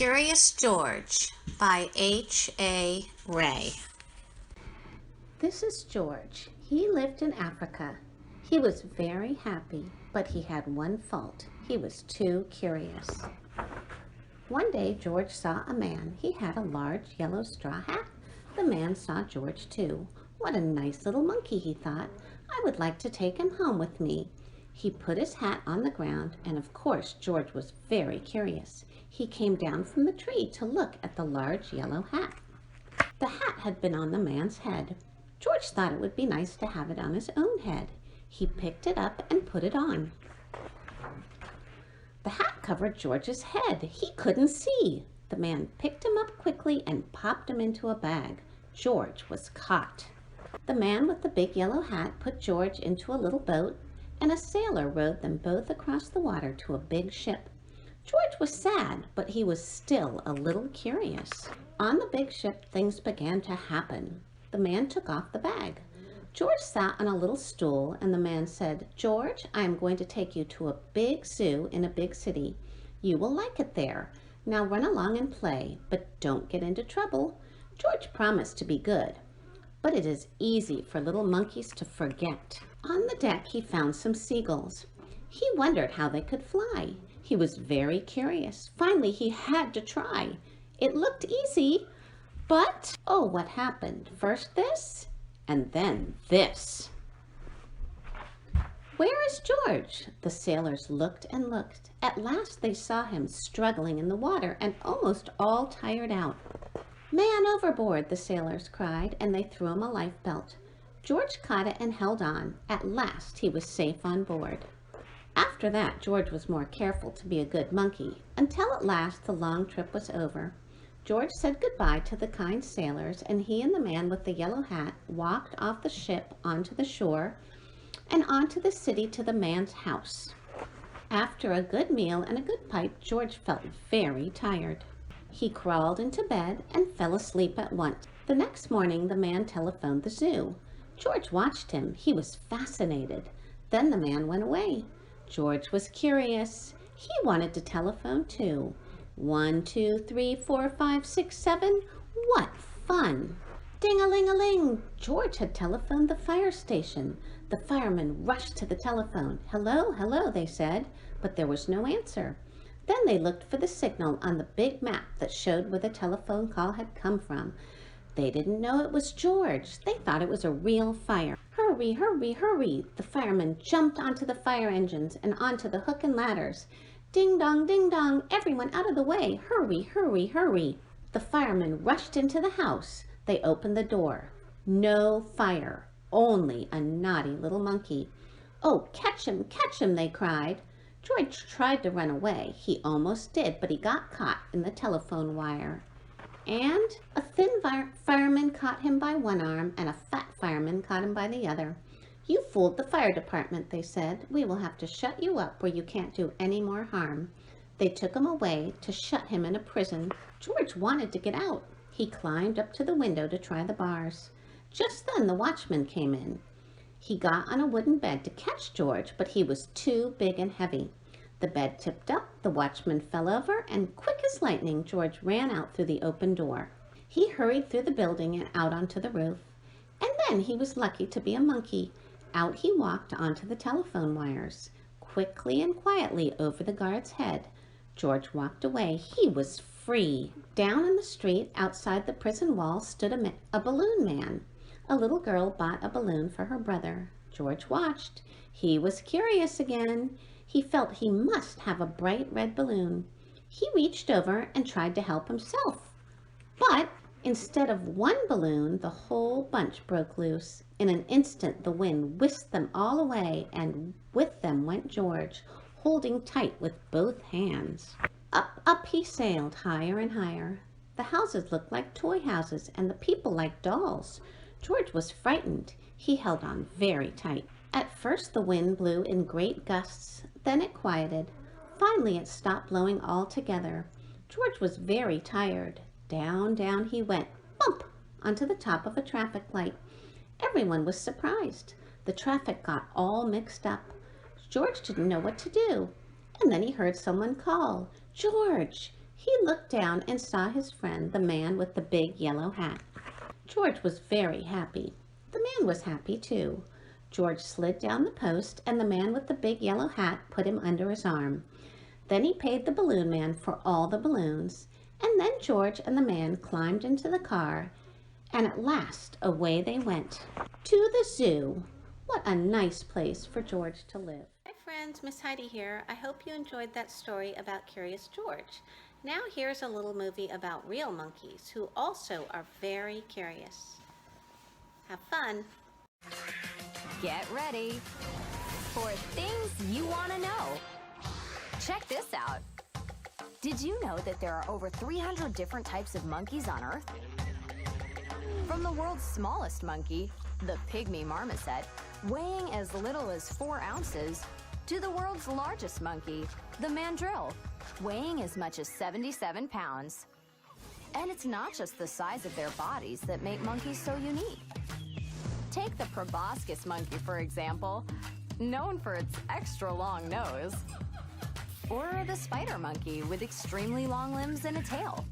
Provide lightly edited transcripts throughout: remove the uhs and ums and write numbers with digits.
Curious George by H.A. Rey. This is George. He lived in Africa. He was very happy, but he had one fault. He was too curious. One day George saw a man. He had a large yellow straw hat. The man saw George too. What a nice little monkey, he thought. I would like to take him home with me. He put his hat on the ground, and of course George was very curious. He came down from the tree to look at the large yellow hat. The hat had been on the man's head. George thought it would be nice to have it on his own head. He picked it up and put it on. The hat covered George's head. He couldn't see. The man picked him up quickly and popped him into a bag. George was caught. The man with the big yellow hat put George into a little boat, and a sailor rowed them both across the water to a big ship. George was sad, but he was still a little curious. On the big ship, things began to happen. The man took off the bag. George sat on a little stool, and the man said, "George, I am going to take you to a big zoo in a big city. You will like it there. Now run along and play, but don't get into trouble." George promised to be good, but it is easy for little monkeys to forget. On the deck, he found some seagulls. He wondered how they could fly. He was very curious. Finally, he had to try. It looked easy, but oh, what happened? First this, and then this. "Where is George?" The sailors looked and looked. At last they saw him struggling in the water and almost all tired out. "Man overboard!" the sailors cried, and they threw him a life belt. George caught it and held on. At last he was safe on board. After that, George was more careful to be a good monkey, until at last the long trip was over. George said goodbye to the kind sailors, and he and the man with the yellow hat walked off the ship onto the shore and onto the city to the man's house. After a good meal and a good pipe, George felt very tired. He crawled into bed and fell asleep at once. The next morning, the man telephoned the zoo. George watched him. He was fascinated. Then the man went away. George was curious. He wanted to telephone too. 1, 2, 3, 4, 5, 6, 7. What fun! Ding-a-ling-a-ling! George had telephoned the fire station. The firemen rushed to the telephone. "Hello, hello," they said, but there was no answer. Then they looked for the signal on the big map that showed where the telephone call had come from. They didn't know it was George. They thought it was a real fire. "Hurry, hurry, hurry!" The firemen jumped onto the fire engines and onto the hook and ladders. "Ding dong, ding dong, everyone out of the way! Hurry, hurry, hurry!" The firemen rushed into the house. They opened the door. No fire, only a naughty little monkey. "Oh, catch him," they cried. George tried to run away. He almost did, but he got caught in the telephone wire. And a thin fireman caught him by one arm, and a fat fireman caught him by the other. "You fooled the fire department," they said. "We will have to shut you up where you can't do any more harm." They took him away to shut him in a prison. George wanted to get out. He climbed up to the window to try the bars. Just then the watchman came in. He got on a wooden bed to catch George, but he was too big and heavy. The bed tipped up, the watchman fell over, and quick as lightning, George ran out through the open door. He hurried through the building and out onto the roof. And then he was lucky to be a monkey. Out he walked onto the telephone wires. Quickly and quietly over the guard's head, George walked away. He was free. Down in the street outside the prison wall stood a balloon man. A little girl bought a balloon for her brother. George watched. He was curious again. He felt he must have a bright red balloon. He reached over and tried to help himself. But instead of one balloon, the whole bunch broke loose. In an instant, the wind whisked them all away, and with them went George, holding tight with both hands. Up, up he sailed, higher and higher. The houses looked like toy houses, and the people like dolls. George was frightened. He held on very tight. At first the wind blew in great gusts, then it quieted. Finally it stopped blowing altogether. George was very tired. Down, down he went, bump, onto the top of a traffic light. Everyone was surprised. The traffic got all mixed up. George didn't know what to do. And then he heard someone call, "George!" He looked down and saw his friend, the man with the big yellow hat. George was very happy. The man was happy too. George slid down the post, and the man with the big yellow hat put him under his arm. Then he paid the balloon man for all the balloons, and then George and the man climbed into the car, and at last away they went. To the zoo. What a nice place for George to live. Hi friends, Miss Heidi here. I hope you enjoyed that story about Curious George. Now here's a little movie about real monkeys who also are very curious. Have fun. Get ready for things you want to know. Check this out. Did you know that there are over 300 different types of monkeys on Earth? From the world's smallest monkey, the pygmy marmoset, weighing as little as 4 ounces, to the world's largest monkey, the mandrill, weighing as much as 77 pounds. And it's not just the size of their bodies that make monkeys so unique. Take the proboscis monkey, for example, known for its extra long nose. Or the spider monkey with extremely long limbs and a tail.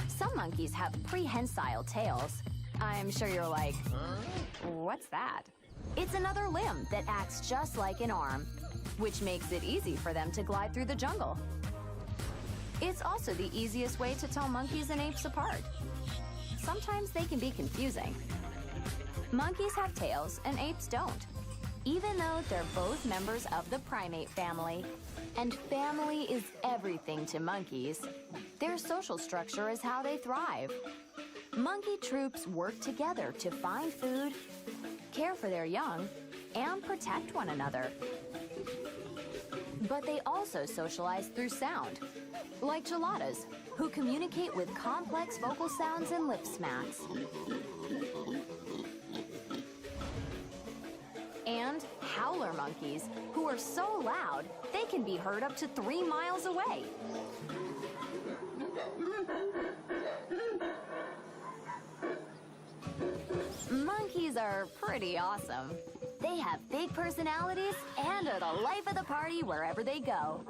Some monkeys have prehensile tails. I'm sure you're like, what's that? It's another limb that acts just like an arm, which makes it easy for them to glide through the jungle. It's also the easiest way to tell monkeys and apes apart. Sometimes they can be confusing. Monkeys have tails and apes don't, even though they're both members of the primate family. And family is everything to monkeys. Their social structure is how they thrive. Monkey troops work together to find food, care for their young, and protect one another. But they also socialize through sound, like geladas, who communicate with complex vocal sounds and lip smacks. And howler monkeys, who are so loud, they can be heard up to 3 miles away. Monkeys are pretty awesome. They have big personalities and are the life of the party wherever they go.